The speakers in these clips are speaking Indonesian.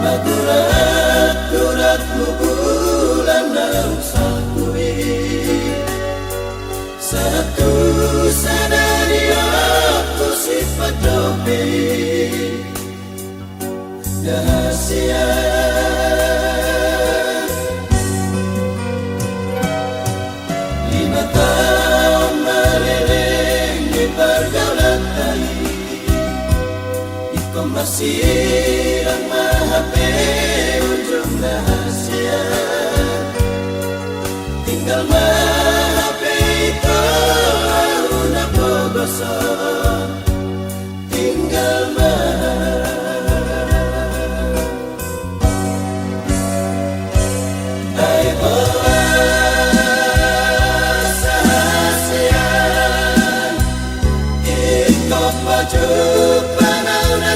Magurat-gurat bulan dalam sakui satu sadari aku sifat dope rahasia lima tahun meleleng di pergaulan tali ikut masih HP ujung rahasia tinggal HP itu una gosok tinggal ai rahasia ikut baju panau na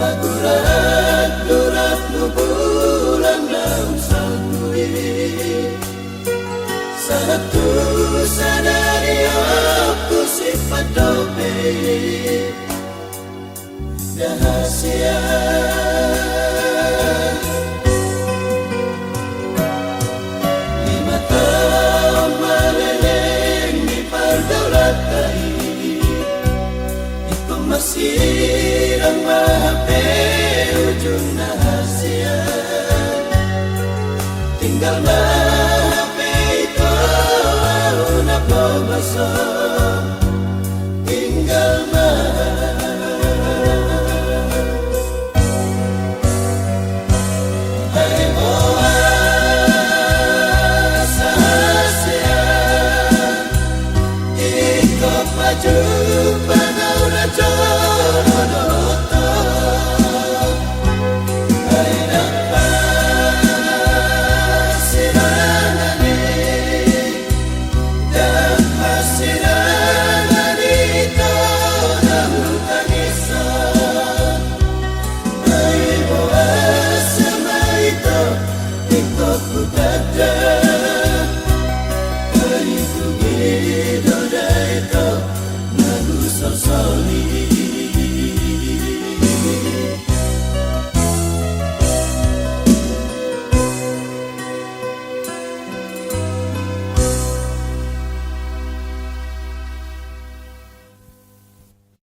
Magurat-gurat bulan daun sakui satu sadari aku sifat dope rahasia